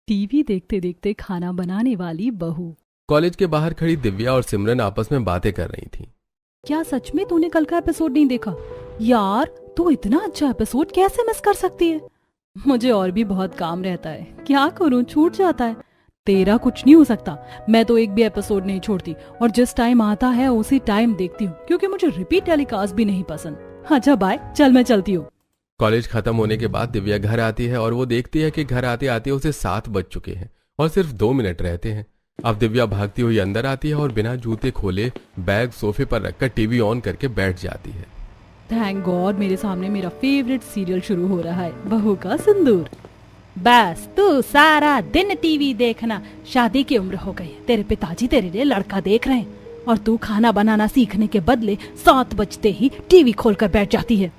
TV देखते देखते खाना बनाने वाली बहू। कॉलेज के बाहर खड़ी दिव्या और सिमरन आपस में बातें कर रही थीं। क्या सच में तूने कल का एपिसोड नहीं देखा? यार तू इतना अच्छा एपिसोड कैसे मिस कर सकती है? मुझे और भी बहुत काम रहता है, क्या करूं, छूट जाता है। तेरा कुछ नहीं हो सकता, मैं तो एक भी एपिसोड नहीं छोड़ती और जिस टाइम आता है उसी टाइम देखती हूँ, क्योंकि मुझे रिपीट टेलीकास्ट भी नहीं पसंद। अच्छा बाय, चल मैं चलती हूँ। कॉलेज खत्म होने के बाद दिव्या घर आती है और वो देखती है कि घर आते आते उसे 7 बज चुके हैं और सिर्फ 2 मिनट रहते हैं। अब दिव्या भागती हुई अंदर आती है और बिना जूते खोले बैग सोफे पर रखकर टीवी ऑन करके बैठ जाती है। थैंक गॉड, मेरे सामने मेरा फेवरेट सीरियल शुरू हो रहा है, बहू का सिंदूर। बस तू सारा दिन टीवी देखना, शादी की उम्र हो गई, तेरे पिताजी तेरे लिए लड़का देख रहे हैं और तू खाना बनाना सीखने के बदले 7 बजते ही टीवी खोलकर बैठ जाती है।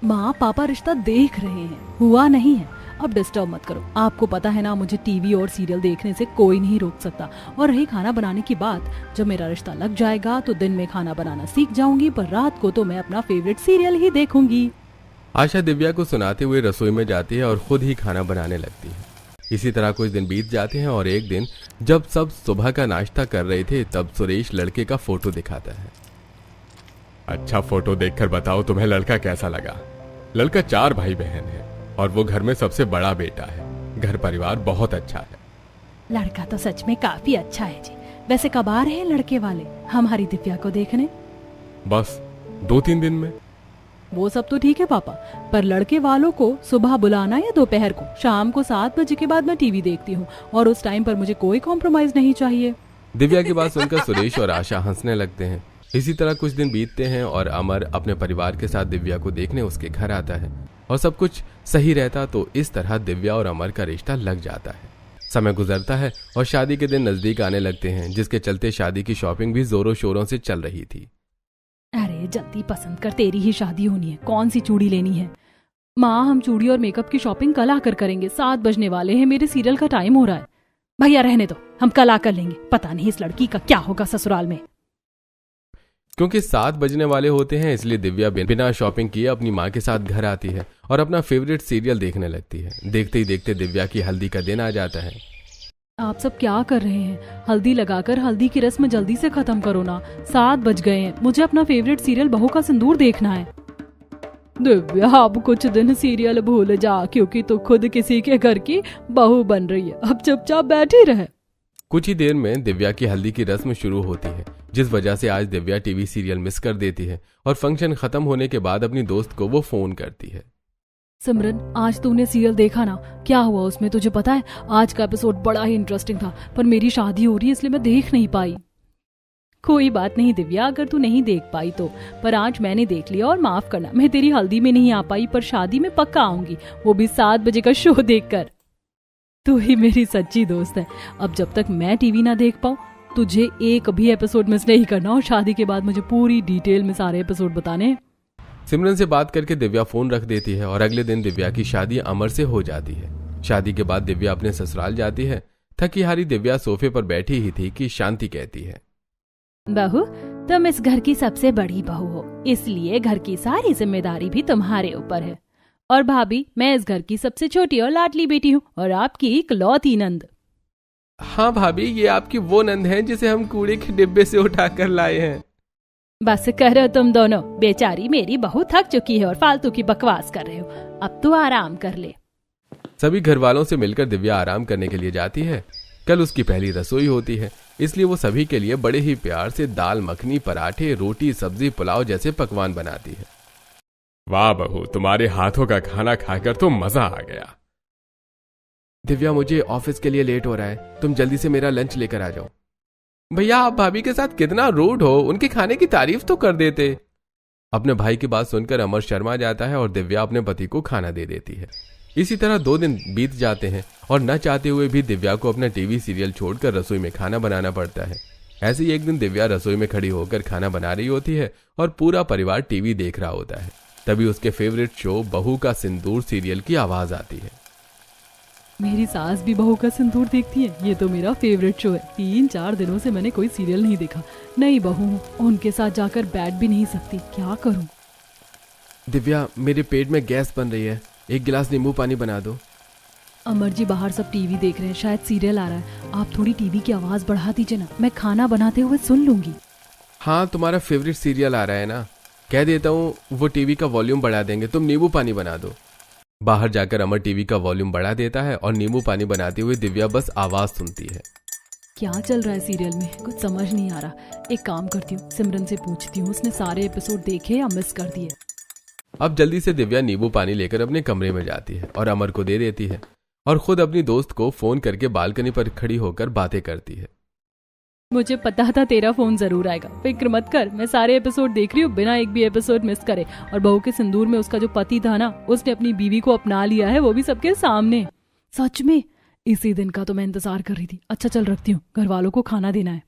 माँ पापा रिश्ता देख रहे हैं, हुआ नहीं है, अब डिस्टर्ब मत करो। आपको पता है ना, मुझे टीवी और सीरियल देखने से कोई नहीं रोक सकता। और रही खाना बनाने की बात, जब मेरा रिश्ता लग जाएगा तो दिन में खाना बनाना सीख जाऊंगी, पर रात को तो मैं अपना फेवरेट सीरियल ही देखूंगी। आशा दिव्या को सुनाते हुए रसोई में जाती है और खुद ही खाना बनाने लगती है। इसी तरह कुछ दिन बीत जाते हैं और एक दिन जब सब सुबह का नाश्ता कर रहे थे तब सुरेश लड़के का फोटो दिखाता है। अच्छा फोटो देखकर बताओ तुम्हें लड़का कैसा लगा। लड़का 4 भाई बहन है और वो घर में सबसे बड़ा बेटा है। घर परिवार बहुत अच्छा है। लड़का तो सच में काफी अच्छा है जी। वैसे कब आ रहे हैं लड़के वाले हमारी दिव्या को देखने? बस 2-3 दिन में। वो सब तो ठीक है पापा, पर लड़के वालों को सुबह बुलाना या दोपहर को? शाम को 7 बजे के बाद मैं टीवी देखती हूँ और उस टाइम पर मुझे कोई कॉम्प्रोमाइज नहीं चाहिए। दिव्या की बात सुनकर सुरेश और आशा हंसने लगते हैं। इसी तरह कुछ दिन बीतते हैं और अमर अपने परिवार के साथ दिव्या को देखने उसके घर आता है और सब कुछ सही रहता तो इस तरह दिव्या और अमर का रिश्ता लग जाता है। समय गुजरता है और शादी के दिन नजदीक आने लगते हैं, जिसके चलते शादी की शॉपिंग भी जोरों शोरों से चल रही थी। अरे जल्दी पसंद कर, तेरी ही शादी होनी है, कौन सी चूड़ी लेनी है? माँ हम चूड़ी और मेकअप की शॉपिंग कल आकर करेंगे, 7 बजने वाले हैं, मेरे सीरियल का टाइम हो रहा है। भैया रहने दो, हम कल आकर लेंगे। पता नहीं इस लड़की का क्या होगा ससुराल में। क्योंकि 7 बजने वाले होते हैं इसलिए दिव्या बिना शॉपिंग किए अपनी माँ के साथ घर आती है और अपना फेवरेट सीरियल देखने लगती है। देखते ही देखते दिव्या की हल्दी का दिन आ जाता है। आप सब क्या कर रहे हैं? हल्दी लगाकर हल्दी की रस्म जल्दी से खत्म करो ना, 7 बज गए हैं, मुझे अपना फेवरेट सीरियल बहू का सिंदूर देखना है। दिव्या अब कुछ दिन सीरियल भूल जा, क्योंकि तू खुद किसी के घर की बहू बन रही है, अब चुपचाप बैठी रहे। कुछ ही देर में दिव्या की हल्दी की रस्म शुरू होती है, जिस वजह से आज दिव्या टीवी सीरियल मिस कर देती है और फंक्शन खत्म होने के बाद अपनी दोस्त को वो फोन करती है। सिमरन आज तूने सीरियल देखा ना, क्या हुआ उसमें तुझे पता है? आज का एपिसोड बड़ा ही इंटरेस्टिंग था, पर मेरी शादी हो रही है इसलिए मैं देख नहीं पाई। कोई बात नहीं दिव्या, अगर तू नहीं देख पाई तो, पर आज मैंने देख लिया और माफ करना, मैं तेरी हल्दी में नहीं आ पाई पर शादी में पक्का आऊंगी, वो भी 7 बजे का शो देखकर। तू ही मेरी सच्ची दोस्त है। अब जब तक मैं टीवी ना देख पाऊं तुझे एक भी एपिसोड मिस नहीं करना और शादी के बाद मुझे पूरी डिटेल में सारे एपिसोड बताने। सिमरन से बात करके दिव्या फोन रख देती है और अगले दिन दिव्या की शादी अमर से हो जाती है। शादी के बाद दिव्या अपने ससुराल जाती है। थकी हारी दिव्या सोफे पर बैठी ही थी कि शांति कहती है, बहू तुम इस घर की सबसे बड़ी बहू हो, इसलिए घर की सारी जिम्मेदारी भी तुम्हारे ऊपर है। और भाभी मैं इस घर की सबसे छोटी और लाडली बेटी हूँ और आपकी इकलौती नंद। हाँ भाभी, ये आपकी वो नंद है जिसे हम कूड़े के डिब्बे से उठाकर लाए हैं। बस करो तुम दोनों, बेचारी मेरी बहू थक चुकी है और फालतू की बकवास कर रहे हो, अब तो आराम कर ले। सभी घर वालों से मिलकर दिव्या आराम करने के लिए जाती है। कल उसकी पहली रसोई होती है, इसलिए वो सभी के लिए बड़े ही प्यार से दाल मखनी, पराठे, रोटी, सब्जी, पुलाव जैसे पकवान बनाती है। वाह बहू, तुम्हारे हाथों का खाना खाकर तो मजा आ गया। दिव्या मुझे ऑफिस के लिए लेट हो रहा है, तुम जल्दी से मेरा लंच लेकर आ जाओ। भैया आप भाभी के साथ कितना रूड हो, उनके खाने की तारीफ तो कर देते। अपने भाई की बात सुनकर अमर शर्मा जाता है और दिव्या अपने पति को खाना दे देती है। इसी तरह 2 दिन बीत जाते हैं और न चाहते हुए भी दिव्या को अपना टीवी सीरियल छोड़कर रसोई में खाना बनाना पड़ता है। ऐसे ही एक दिन दिव्या रसोई में खड़ी होकर खाना बना रही होती है और पूरा परिवार टीवी देख रहा होता है। तभी उसके फेवरेट शो बहू का सिंदूर सीरियल की आवाज आती है। मेरी सास भी बहू का सिंदूर देखती है, ये तो मेरा फेवरेट शो है। 3-4 दिनों से मैंने कोई सीरियल नहीं देखा। नई बहू हूँ, उनके साथ जाकर बैठ भी नहीं सकती, क्या करूं? दिव्या मेरे पेट में गैस बन रही है, 1 गिलास नींबू पानी बना दो। अमर जी बाहर सब टीवी देख रहे हैं, शायद सीरियल आ रहा है। आप थोड़ी टीवी की आवाज बढ़ा दीजिए ना, मैं खाना बनाते हुए सुन लूंगी। हाँ, तुम्हारा फेवरेट सीरियल आ रहा है ना, कह देता हूँ वो टीवी का वॉल्यूम बढ़ा देंगे, तुम नींबू पानी बना दो। बाहर जाकर अमर टीवी का वॉल्यूम बढ़ा देता है और नींबू पानी बनाते हुए दिव्या बस आवाज सुनती है। क्या चल रहा है सीरियल में, कुछ समझ नहीं आ रहा। एक काम करती हूँ, सिमरन से पूछती हूँ उसने सारे एपिसोड देखे या मिस कर दिए। अब जल्दी से दिव्या नींबू पानी लेकर अपने कमरे में जाती है और अमर को दे देती है और खुद अपनी दोस्त को फोन करके बालकनी पर खड़ी होकर बातें करती है। मुझे पता था तेरा फोन जरूर आएगा, फिक्र मत कर, मैं सारे एपिसोड देख रही हूँ बिना एक भी एपिसोड मिस करे। और बहू के सिंदूर में उसका जो पति था ना, उसने अपनी बीवी को अपना लिया है, वो भी सबके सामने। सच में इसी दिन का तो मैं इंतजार कर रही थी। अच्छा चल रखती हूँ, घर वालों को खाना देना है।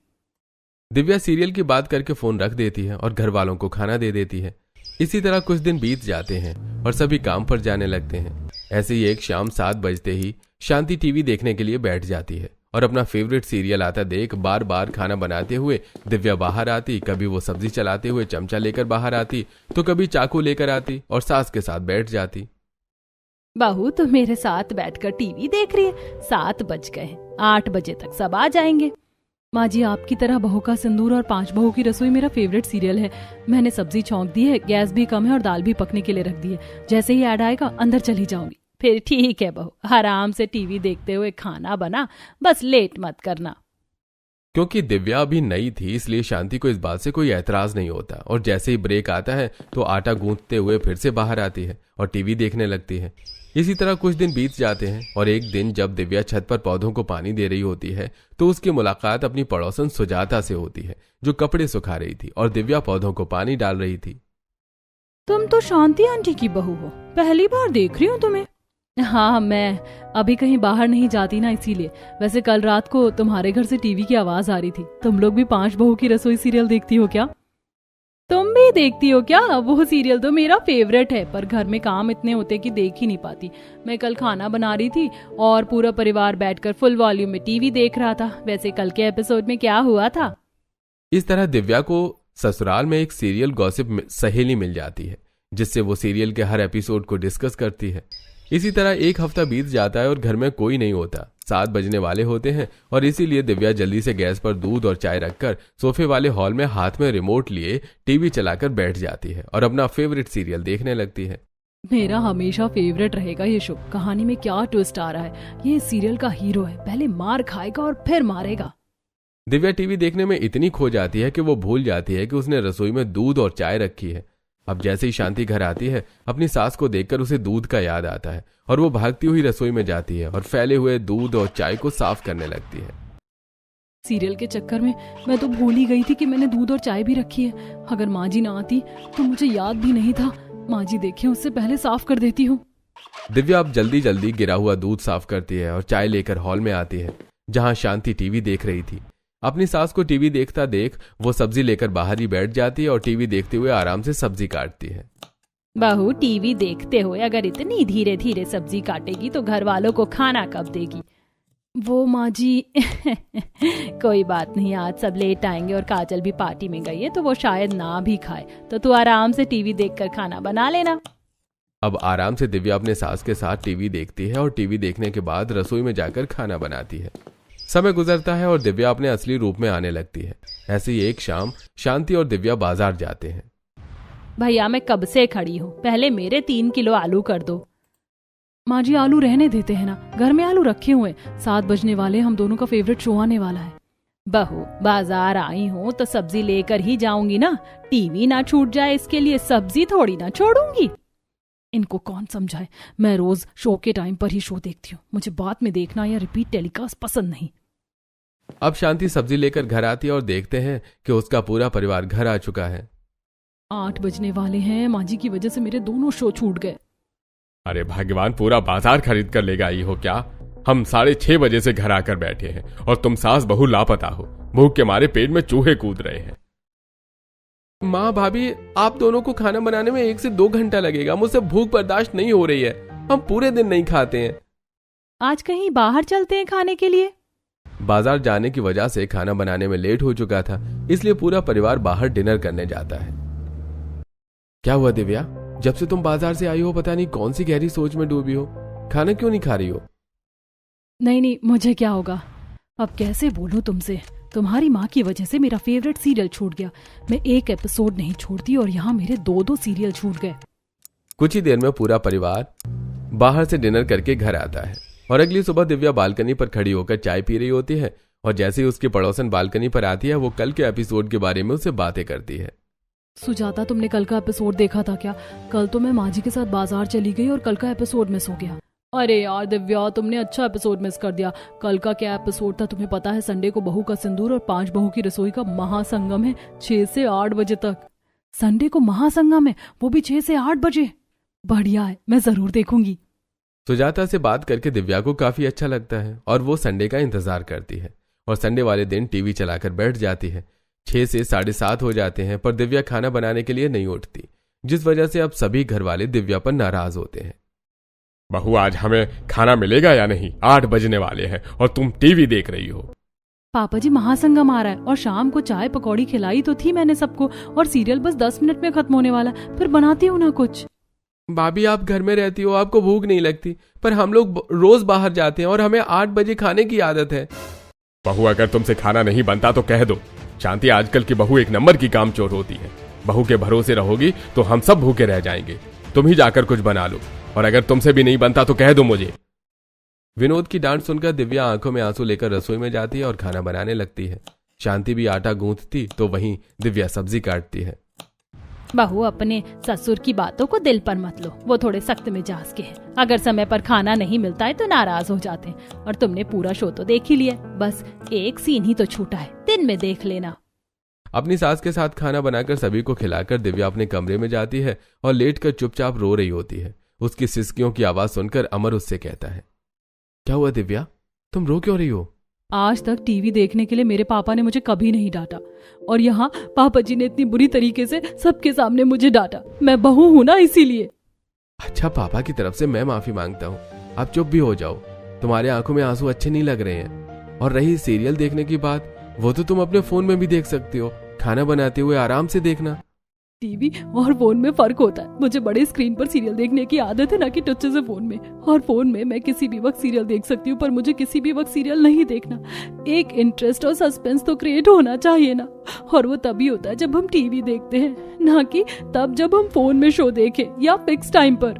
दिव्या सीरियल की बात करके फोन रख देती है और घर वालों को खाना दे देती है। इसी तरह कुछ दिन बीत जाते हैं और सभी काम पर जाने लगते हैं। ऐसे ही एक शाम 7 बजते ही शांति टीवी देखने के लिए बैठ जाती है और अपना फेवरेट सीरियल आता देख बार बार खाना बनाते हुए दिव्या बाहर आती। कभी वो सब्जी चलाते हुए चमचा लेकर बाहर आती तो कभी चाकू लेकर आती और सास के साथ बैठ जाती। बहू तो मेरे साथ बैठकर टीवी देख रही है, 7 बज गए, 8 बजे तक सब आ जाएंगे। माँ जी, आपकी तरह बहू का सिंदूर और 5 बहू की रसोई मेरा फेवरेट सीरियल है। मैंने सब्जी छौंक दी है, गैस भी कम है और दाल भी पकने के लिए रख दी है। जैसे ही ऐड आएगा अंदर चली जाऊंगी। फिर ठीक है बहू, आराम से टीवी देखते हुए खाना बना, बस लेट मत करना। क्योंकि दिव्या अभी नई थी इसलिए शांति को इस बात से कोई ऐतराज नहीं होता और जैसे ही ब्रेक आता है तो आटा गूंथते हुए फिर से बाहर आती है और टीवी देखने लगती है। इसी तरह कुछ दिन बीत जाते हैं और एक दिन जब दिव्या छत पर पौधों को पानी दे रही होती है तो उसकी मुलाकात अपनी पड़ोसन सुजाता से होती है जो कपड़े सुखा रही थी और दिव्या पौधों को पानी डाल रही थी। तुम तो शांति आंटी की बहू हो, पहली बार देख रही हूँ तुम्हें। हाँ, मैं अभी कहीं बाहर नहीं जाती ना, इसीलिए। वैसे कल रात को तुम्हारे घर से टीवी की आवाज आ रही थी। तुम लोग भी 5 बहू की रसोई सीरियल देखती हो क्या? तुम भी देखती हो क्या? वो सीरियल तो मेरा फेवरेट है, पर घर में काम इतने होते कि देख ही नहीं पाती। मैं कल खाना बना रही थी और पूरा परिवार बैठकर फुल वॉल्यूम में टीवी देख रहा था। वैसे कल के एपिसोड में क्या हुआ था? इस तरह दिव्या को ससुराल में एक सीरियल गॉसिप सहेली मिल जाती है जिससे वो सीरियल के हर एपिसोड को डिस्कस करती है। इसी तरह एक हफ्ता बीत जाता है और घर में कोई नहीं होता। 7 बजने वाले होते हैं और इसीलिए दिव्या जल्दी से गैस पर दूध और चाय रखकर सोफे वाले हॉल में हाथ में रिमोट लिए टीवी चलाकर बैठ जाती है और अपना फेवरेट सीरियल देखने लगती है। मेरा हमेशा फेवरेट रहेगा ये शो। कहानी में क्या ट्विस्ट आ रहा है? ये सीरियल का हीरो है, पहले मार खाएगा और फिर मारेगा। दिव्या टीवी देखने में इतनी खो जाती है कि वो भूल जाती है कि उसने रसोई में दूध और चाय रखी है। अब जैसे ही शांति घर आती है अपनी सास को देखकर उसे दूध का याद आता है और वो भागती हुई रसोई में जाती है और फैले हुए दूध और चाय को साफ करने लगती है। सीरियल के चक्कर में मैं तो भूल ही गई थी कि मैंने दूध और चाय भी रखी है। अगर माँ जी ना आती तो मुझे याद भी नहीं था। माँ जी देखे उससे पहले साफ कर देती हूँ। दिव्या अब जल्दी जल्दी गिरा हुआ दूध साफ करती है और चाय लेकर हॉल में आती है जहाँ शांति टीवी देख रही थी। अपनी सास को टीवी देखता देख वो सब्जी लेकर बाहर ही बैठ जाती है और टीवी देखते हुए आराम से सब्जी काटती है। बहू टीवी देखते हुए अगर इतनी धीरे धीरे सब्जी काटेगी तो घर वालों को खाना कब देगी? वो माँ जी कोई बात नहीं, आज सब लेट आएंगे और काजल भी पार्टी में गई है तो वो शायद ना भी खाए, तो तू आराम से टीवी देखकर खाना बना लेना। अब आराम से दिव्या अपने सास के साथ टीवी देखती है और टीवी देखने के बाद रसोई में जाकर खाना बनाती है। समय गुजरता है और दिव्या अपने असली रूप में आने लगती है। ऐसे ही एक शाम शांति और दिव्या बाजार जाते हैं। भैया मैं कब से खड़ी हूँ, पहले मेरे 3 किलो आलू कर दो। माँ जी आलू रहने देते हैं ना, घर में आलू रखे हुए। 7 बजने वाले, हम दोनों का फेवरेट शो आने वाला है। बहू बाजार आई हूँ तो सब्जी लेकर ही जाऊंगी ना, टीवी ना छूट जाए इसके लिए सब्जी थोड़ी ना छोड़ूंगी। इनको कौन समझाए, मैं रोज शो के टाइम पर ही शो देखती हूँ। मुझे बाद में देखना या रिपीट टेलीकास्ट पसंद नहीं। अब शांति सब्जी लेकर घर आती है और देखते हैं कि उसका पूरा परिवार घर आ चुका है। 8 बजने वाले हैं, माँ जी की वजह से मेरे दोनों शो छूट गए। अरे भगवान, पूरा बाजार खरीद कर लेगा आई हो क्या? हम 6:30 बजे से घर आकर बैठे हैं और तुम सास बहू लापता हो। भूख के मारे पेट में चूहे कूद रहे हैं। माँ भाभी, आप दोनों को खाना बनाने में 1 से 2 घंटा लगेगा। मुझसे भूख बर्दाश्त नहीं हो रही है, हम पूरे दिन नहीं खाते हैं। आज कहीं बाहर चलते हैं खाने के लिए। बाजार जाने की वजह से खाना बनाने में लेट हो चुका था, इसलिए पूरा परिवार बाहर डिनर करने जाता है। क्या हुआ दिव्या, जब से तुम बाजार से आई हो पता नहीं कौन सी गहरी सोच में डूबी हो, खाना क्यों नहीं खा रही हो? नहीं नहीं, मुझे क्या होगा। अब कैसे बोलूं तुमसे। तुम्हारी माँ की वजह से मेरा फेवरेट सीरियल छूट गया। मैं एक एपिसोड नहीं छोड़ती और यहाँ मेरे 2-2 सीरियल छूट गए। कुछ ही देर में पूरा परिवार बाहर से डिनर करके घर आता है और अगली सुबह दिव्या बालकनी पर खड़ी होकर चाय पी रही होती है और जैसे ही उसकी पड़ोसन बालकनी पर आती है वो कल के एपिसोड के बारे में उससे बातें करती है। सुजाता, तुमने कल का एपिसोड देखा था क्या? कल तो मैं माँ जी के साथ बाजार चली गई और कल का एपिसोड मिस हो गया। अरे यार दिव्या, तुमने अच्छा एपिसोड मिस कर दिया। कल का क्या एपिसोड था तुम्हें पता है? संडे को बहू का सिंदूर और 5 बहू की रसोई का महासंगम है 6 से 8 बजे तक। संडे को महासंगम है, वो भी 6 से 8 बजे। बढ़िया है, मैं जरूर देखूंगी। सुजाता से बात करके दिव्या को काफी अच्छा लगता है और वो संडे का इंतजार करती है और संडे वाले दिन टीवी चलाकर बैठ जाती है। 6 से 7:30 हो जाते हैं पर दिव्या खाना बनाने के लिए नहीं उठती, जिस वजह से अब सभी घर वाले दिव्या पर नाराज होते हैं। बहू, आज हमें खाना मिलेगा या नहीं? 8 बजने वाले हैं और तुम टीवी देख रही हो। पापा जी, महासंगम आ रहा है और शाम को चाय पकौड़ी खिलाई तो थी मैंने सबको और सीरियल बस 10 मिनट में खत्म होने वाला, फिर बनाती हूँ ना कुछ। भाभी, आप घर में रहती हो, आपको भूख नहीं लगती, पर हम लोग रोज बाहर जाते हैं और हमें 8 बजे खाने की आदत है। बहू, अगर तुमसे खाना नहीं बनता तो कह दो। शांति, आजकल की बहू 1 नंबर की कामचोर होती है। बहू के भरोसे रहोगी तो हम सब भूखे रह जाएंगे। तुम ही जाकर कुछ बना लो और अगर तुमसे भी नहीं बनता तो कह दो मुझे। विनोद की डांट सुनकर दिव्या आंखों में आंसू लेकर रसोई में जाती है और खाना बनाने लगती है। शांति भी आटा गूंथती तो वहीं दिव्या सब्जी काटती है। बहू, अपने ससुर की बातों को दिल पर मत लो, वो थोड़े सख्त मिजाज के हैं। अगर समय पर खाना नहीं मिलता है तो नाराज हो जाते हैं। और तुमने पूरा शो तो देख ही लिया, बस एक सीन ही तो छूटा है, दिन में देख लेना। अपनी सास के साथ खाना बनाकर सभी को खिलाकर दिव्या अपने कमरे में जाती है और लेटकर चुपचाप रो रही होती है। उसकी सिसकियों की आवाज सुनकर अमर उससे कहता है, क्या हुआ दिव्या, तुम रो क्यों रही हो? आज तक टीवी देखने के लिए मेरे पापा ने मुझे कभी नहीं डांटा और यहाँ पापा जी ने इतनी बुरी तरीके से सबके सामने मुझे डांटा। मैं बहू हूँ ना, इसीलिए। अच्छा, पापा की तरफ से मैं माफी मांगता हूँ, आप चुप भी हो जाओ। तुम्हारे आंखों में आंसू अच्छे नहीं लग रहे हैं। और रही सीरियल देखने की बात, वो तो तुम अपने फोन में भी देख सकती हो। खाना बनाते हुए आराम से देखना। टीवी और फोन में फर्क होता है। मुझे बड़े स्क्रीन पर सीरियल देखने की आदत है, ना कि टच से फोन में। और फोन में मैं किसी भी वक्त सीरियल देख सकती हूँ, पर मुझे किसी भी वक्त सीरियल नहीं देखना। एक इंटरेस्ट और सस्पेंस तो क्रिएट होना चाहिए ना, और वो तभी होता है जब हम टीवी देखते हैं, ना कि तब जब हम फोन में शो देखें या फिक्स टाइम पर।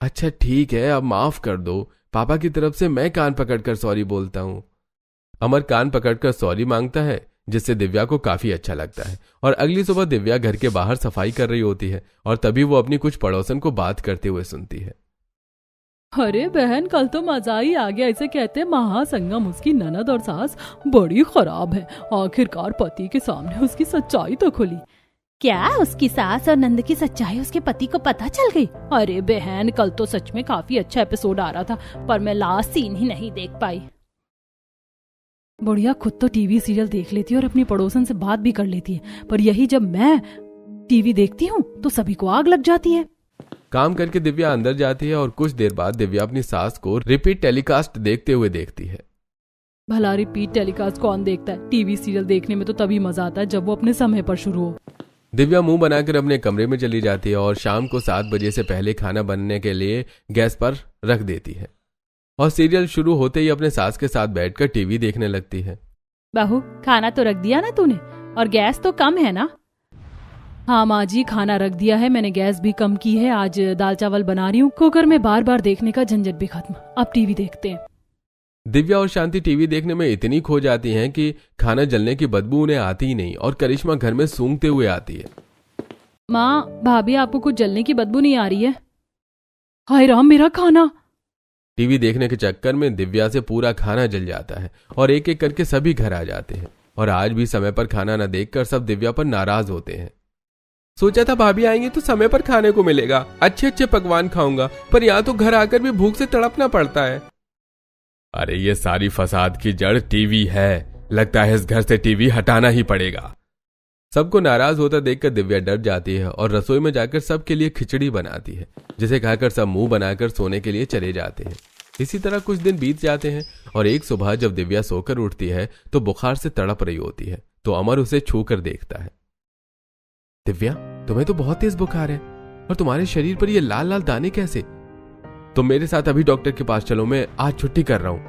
अच्छा ठीक है, अब माफ कर दो। पापा की तरफ से मैं कान पकड़कर सॉरी बोलता हूँ। अमर कान पकड़कर सॉरी मांगता है, जिससे दिव्या को काफी अच्छा लगता है। और अगली सुबह दिव्या घर के बाहर सफाई कर रही होती है और तभी वो अपनी कुछ पड़ोसन को बात करते हुए सुनती है। अरे बहन, कल तो मजा ही आ गया। इसे कहते हैं महासंगम। उसकी ननद और सास बड़ी खराब है। आखिरकार पति के सामने उसकी सच्चाई तो खुली। क्या उसकी सास और नंद की सच्चाई उसके पति को पता चल गई? अरे बहन, कल तो सच में काफी अच्छा एपिसोड आ रहा था, पर मैं लास्ट सीन ही नहीं देख पाई। बुढ़िया खुद तो टीवी सीरियल देख लेती है और अपनी पड़ोसन से बात भी कर लेती है, पर यही जब मैं टीवी देखती हूँ तो सभी को आग लग जाती है। काम करके दिव्या अंदर जाती है और कुछ देर बाद दिव्या अपनी सास को रिपीट टेलीकास्ट देखते हुए देखती है। भला रिपीट टेलीकास्ट कौन देखता है? टीवी सीरियल देखने में तो तभी मजा आता है जब वो अपने समय पर शुरू हो। दिव्या मुंह बनाकर अपने कमरे में चली जाती है और शाम को 7 बजे से पहले खाना बनने के लिए गैस पर रख देती है और सीरियल शुरू होते ही अपने सास के साथ बैठकर टीवी देखने लगती है। बहू, खाना तो रख दिया ना तूने? और गैस तो कम है ना? हाँ माँ जी, खाना रख दिया है मैंने, गैस भी कम की है। आज दाल चावल बना रही हूँ। कुकर में बार बार देखने का झंझट भी खत्म। अब टीवी देखते हैं। दिव्या और शांति टीवी देखने में इतनी खो जाती हैं कि खाना जलने की बदबू उन्हें आती ही नहीं और करिश्मा घर में सूंघते हुए आती है। माँ, भाभी, आपको कुछ जलने की बदबू नहीं आ रही है? हाय राम, मेरा खाना! टीवी देखने के चक्कर में दिव्या से पूरा खाना जल जाता है और एक एक करके सभी घर आ जाते हैं। और आज भी समय पर खाना न देखकर सब दिव्या पर नाराज होते हैं। सोचा था भाभी आएंगे तो समय पर खाने को मिलेगा, अच्छे अच्छे पकवान खाऊंगा, पर यहाँ तो घर आकर भी भूख से तड़पना पड़ता है। अरे ये सारी फसाद की जड़ टीवी है। लगता है इस घर से टीवी हटाना ही पड़ेगा। सबको नाराज होता देखकर दिव्या डर जाती है और रसोई में जाकर सबके लिए खिचड़ी बनाती है, जिसे खाकर सब मुंह बनाकर सोने के लिए चले जाते हैं। इसी तरह कुछ दिन बीत जाते हैं और एक सुबह जब दिव्या सोकर उठती है तो बुखार से तड़प रही होती है, तो अमर उसे छूकर देखता है। दिव्या, तुम्हें तो बहुत तेज बुखार है और तुम्हारे शरीर पर ये लाल लाल दाने कैसे? तुम मेरे साथ अभी डॉक्टर के पास चलो, मैं आज छुट्टी कर रहा हूं।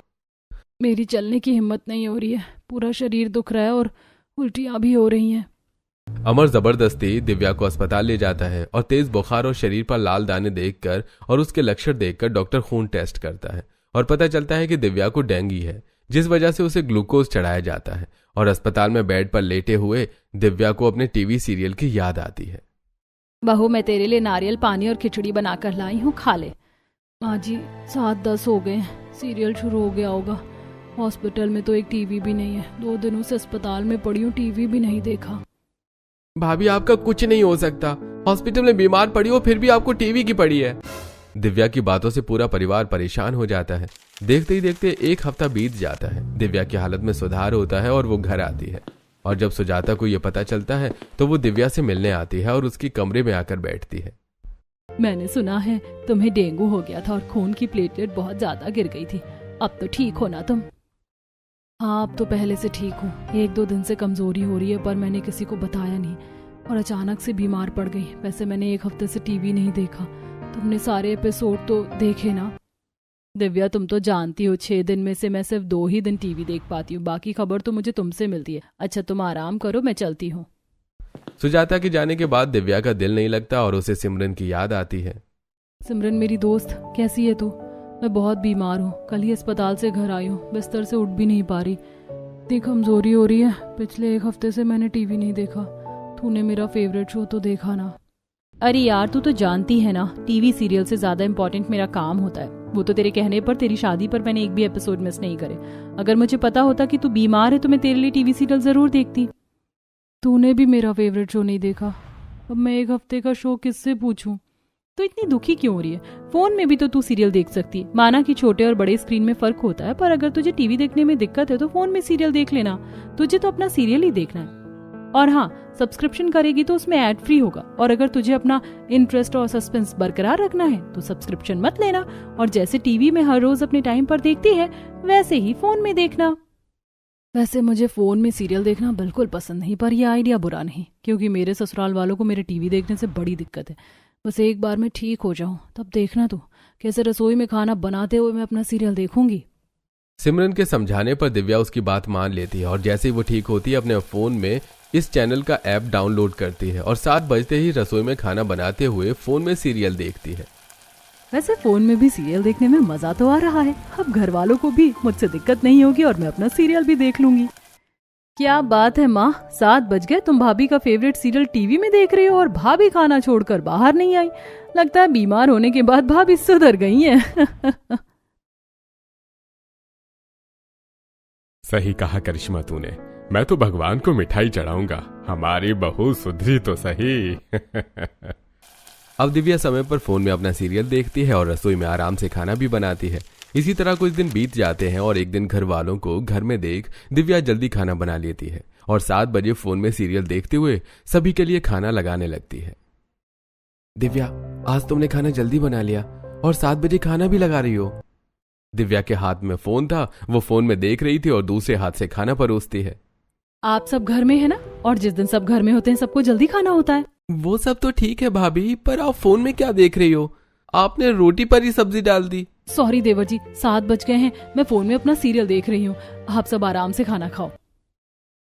मेरी चलने की हिम्मत नहीं हो रही है, पूरा शरीर दुख रहा है और उल्टियां भी हो रही हैं। अमर जबरदस्ती दिव्या को अस्पताल ले जाता है और तेज बुखार और शरीर पर लाल दाने देखकर और उसके लक्षण देखकर डॉक्टर खून टेस्ट करता है और पता चलता है कि दिव्या को डेंगू है, जिस वजह से उसे ग्लूकोज चढ़ाया जाता है। और अस्पताल में बेड पर लेटे हुए दिव्या को अपने टीवी सीरियल की याद आती है। बहू, मैं तेरे लिए नारियल पानी और खिचड़ी बनाकर लाई हूँ, खा ले। माँ जी 7-10 हो गए, सीरियल शुरू हो गया होगा। हॉस्पिटल में तो एक टीवी भी नहीं है, 2 दिनों से अस्पताल में पड़ी हूँ, टीवी भी नहीं देखा। भाभी आपका कुछ नहीं हो सकता, हॉस्पिटल में बीमार पड़ी हो फिर भी आपको टीवी की पड़ी है। दिव्या की बातों से पूरा परिवार परेशान हो जाता है। देखते ही देखते 1 हफ्ता बीत जाता है। दिव्या की हालत में सुधार होता है और वो घर आती है। और जब सुजाता को यह पता चलता है तो वो दिव्या से मिलने आती है और उसकी कमरे में आकर बैठती है। मैंने सुना है तुम्हें डेंगू हो गया था और खून की प्लेटलेट बहुत ज्यादा गिर गई थी, अब तो ठीक हो ना तुम? हाँ, अब तो पहले से ठीक हूँ। 1-2 दिन से कमजोरी हो रही है, पर मैंने किसी को बताया नहीं और अचानक से बीमार पड़ गई। वैसे मैंने 1 हफ्ते से टीवी नहीं देखा। तुमने सारे एपिसोड तो देखे ना? दिव्या, तुम तो जानती हो 6 दिन में से मैं सिर्फ 2 ही दिन टीवी देख पाती हूँ, बाकी खबर तो मुझे तुमसे मिलती है। अच्छा तुम आराम करो, मैं चलती हूँ। सुजाता के जाने के बाद दिव्या का दिल नहीं लगता और उसे सिमरन की याद आती है। सिमरन मेरी दोस्त, कैसी है तू? मैं बहुत बीमार हूँ, कल ही अस्पताल से घर आई हूँ, बिस्तर से उठ भी नहीं पा रही, इतनी कमजोरी हो रही है। पिछले 1 हफ्ते से मैंने टीवी नहीं देखा। तूने मेरा फेवरेट शो तो देखा ना? अरे यार, तू तो जानती है ना, टीवी सीरियल से ज्यादा इम्पोर्टेंट मेरा काम होता है। वो तो तेरे कहने पर तेरी शादी पर मैंने एक भी एपिसोड मिस नहीं करे। अगर मुझे पता होता कि तू बीमार है तो मैं तेरे लिए टीवी सीरियल जरूर देखती। तूने भी मेरा फेवरेट शो नहीं देखा, अब मैं 1 हफ्ते का शो किससे पूछूं? तो इतनी दुखी क्यों हो रही है? फोन में भी तो तू सीरियल देख सकती है। माना कि छोटे और बड़े स्क्रीन में फर्क होता है, पर अगर तुझे टीवी देखने में दिक्कत है तो फोन में सीरियल देख लेना। तुझे तो अपना सीरियल ही देखना है। और हाँ, सब्सक्रिप्शन करेगी तो उसमें ऐड फ्री होगा। और अगर तुझे अपना इंटरेस्ट और सस्पेंस बरकरार रखना है तो सब्सक्रिप्शन मत लेना, और जैसे टीवी में हर रोज अपने टाइम पर देखती है वैसे ही फोन में देखना। वैसे मुझे फोन में सीरियल देखना बिल्कुल पसंद नहीं, पर यह आइडिया बुरा नहीं, क्योंकि मेरे ससुराल वालों को मेरे टीवी देखने से बड़ी दिक्कत है। बस एक बार मैं ठीक हो जाऊं तब देखना तू कैसे रसोई में खाना बनाते हुए मैं अपना सीरियल देखूंगी। सिमरन के समझाने पर दिव्या उसकी बात मान लेती है और जैसे ही वो ठीक होती है अपने फोन में इस चैनल का ऐप डाउनलोड करती है और 7 बजते ही रसोई में खाना बनाते हुए फोन में सीरियल देखती है। वैसे फोन में भी सीरियल देखने में मजा तो आ रहा है। अब घर वालों को भी मुझसे दिक्कत नहीं होगी और मैं अपना सीरियल भी देख लूंगी। क्या बात है माँ, 7 बज गए, तुम भाभी का फेवरेट सीरियल टीवी में देख रही हो और भाभी खाना छोड़कर बाहर नहीं आई। लगता है बीमार होने के बाद भाभी सुधर गई है। सही कहा करिश्मा तूने, मैं तो भगवान को मिठाई चढ़ाऊंगा, हमारी बहू सुधरी तो सही। अब दिव्या समय पर फोन में अपना सीरियल देखती है और रसोई में आराम से खाना भी बनाती है। इसी तरह कुछ दिन बीत जाते हैं और एक दिन घर वालों को घर में देख दिव्या जल्दी खाना बना लेती है और 7 बजे फोन में सीरियल देखते हुए सभी के लिए खाना लगाने लगती है। दिव्या, आज तुमने खाना जल्दी बना लिया और 7 बजे खाना भी लगा रही हो। दिव्या के हाथ में फोन था, वो फोन में देख रही थी और दूसरे हाथ से खाना परोसती है। आप सब घर में है ना, और जिस दिन सब घर में होते हैं सबको जल्दी खाना होता है। वो सब तो ठीक है भाभी, पर आप फोन में क्या देख रही हो? आपने रोटी पर ही सब्जी डाल दी। सॉरी देवर जी, 7 बज गए हैं, मैं फोन में अपना सीरियल देख रही हूँ। आप सब आराम से खाना खाओ।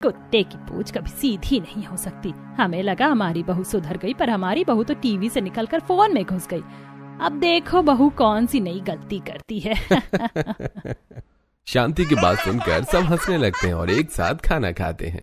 कुत्ते की पूंछ कभी सीधी नहीं हो सकती। हमें लगा हमारी बहू सुधर गई, पर हमारी बहू तो टीवी से निकलकर फोन में घुस गई। अब देखो बहू कौन सी नई गलती करती है। शांति की बात सुनकर सब हंसने लगते हैं और एक साथ खाना खाते हैं।